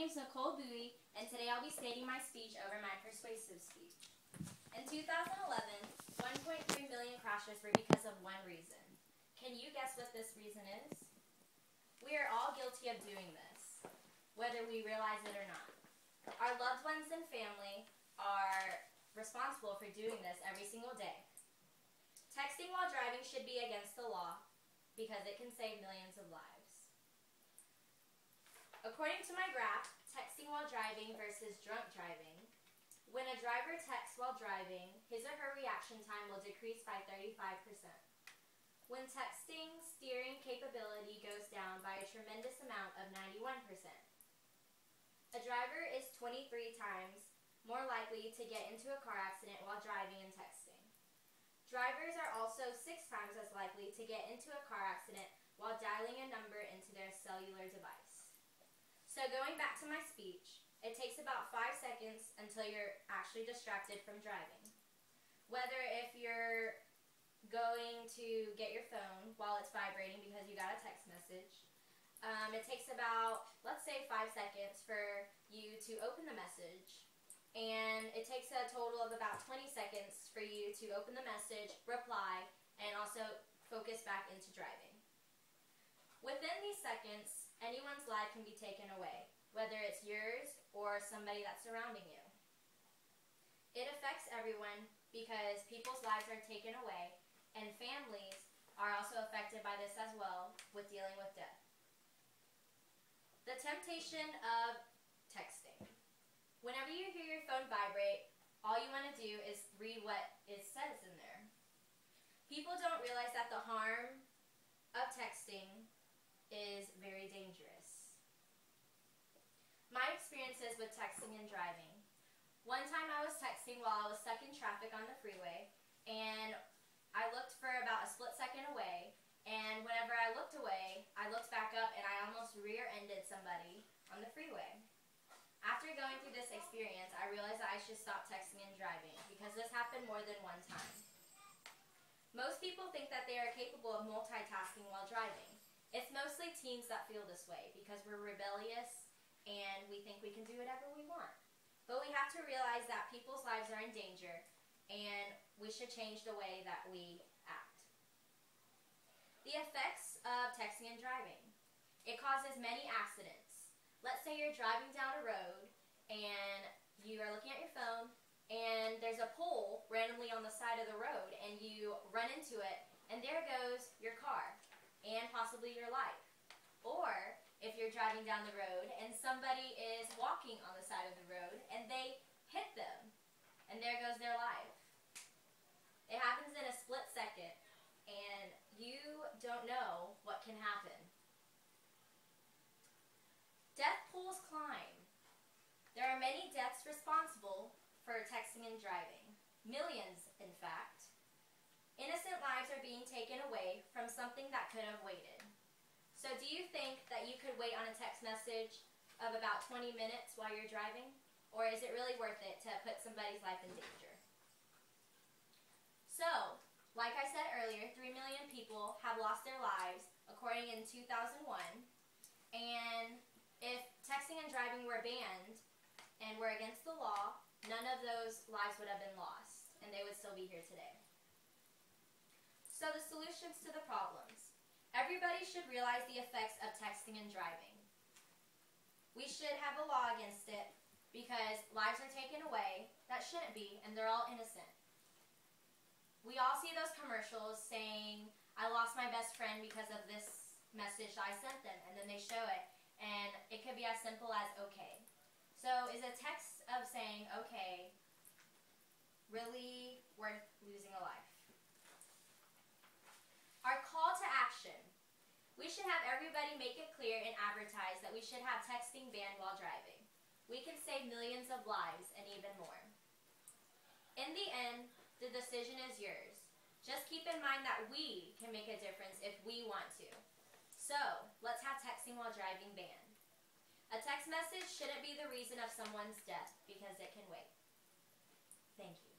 name is Nicole Bowie, and today I'll be stating my speech over my persuasive speech. In 2011, 1.3 million crashes were because of one reason. Can you guess what this reason is? We are all guilty of doing this, whether we realize it or not. Our loved ones and family are responsible for doing this every single day. Texting while driving should be against the law because it can save millions of lives. According to my graph, texting while driving versus drunk driving, when a driver texts while driving, his or her reaction time will decrease by 35%. When texting, steering capability goes down by a tremendous amount of 91%. A driver is 23 times more likely to get into a car accident while driving and texting. Drivers are also 6 times as likely to get into a car accident while dialing a number into their cellular device. So going back to my speech, it takes about 5 seconds until you're actually distracted from driving. Whether if you're going to get your phone while it's vibrating because you got a text message, it takes about, let's say, 5 seconds for you to open the message, and it takes a total of about 20 seconds for you to open the message, reply, and also focus back into driving. Within these seconds, anyone's life can be taken away, whether it's yours or somebody that's surrounding you. It affects everyone because people's lives are taken away, and families are also affected by this as well with dealing with death. The temptation of texting. Whenever you hear your phone vibrate, all you want to do is read what it says in there. People don't realize that the harm of texting is very dangerous. My experiences with texting and driving. One time I was texting while I was stuck in traffic on the freeway, and I looked for about a split second away, and whenever I looked away, I looked back up and I almost rear-ended somebody on the freeway. After going through this experience, I realized that I should stop texting and driving because this happened more than one time. Most people think that they are capable of multitasking while driving. It's mostly teens that feel this way because we're rebellious and we think we can do whatever we want. But we have to realize that people's lives are in danger and we should change the way that we act. The effects of texting and driving. It causes many accidents. Let's say you're driving down a road and you are looking at your phone and there's a pole randomly on the side of the road and you run into it and there goes your car and possibly your life. Or if you're driving down the road and somebody is walking on the side of the road and they hit them and there goes their life. It happens in a split second and you don't know what can happen. Death pools climb. There are many deaths responsible for texting and driving. Millions, in fact. Innocent lives are being taken away from something that could have waited. So do you think that you could wait on a text message of about 20 minutes while you're driving? Or is it really worth it to put somebody's life in danger? So, like I said earlier, 3 million people have lost their lives according in 2001. And if texting and driving were banned and were against the law, none of those lives would have been lost and they would still be here today. So the solutions to the problems. Everybody should realize the effects of texting and driving. We should have a law against it because lives are taken away that shouldn't be and they're all innocent. We all see those commercials saying, I lost my best friend because of this message I sent them, and then they show it and it could be as simple as okay. So is a text of saying okay really worth losing a life? Our call to action. We should have everybody make it clear and advertise that we should have texting banned while driving. We can save millions of lives and even more. In the end, the decision is yours. Just keep in mind that we can make a difference if we want to. So, let's have texting while driving banned. A text message shouldn't be the reason of someone's death because it can wait. Thank you.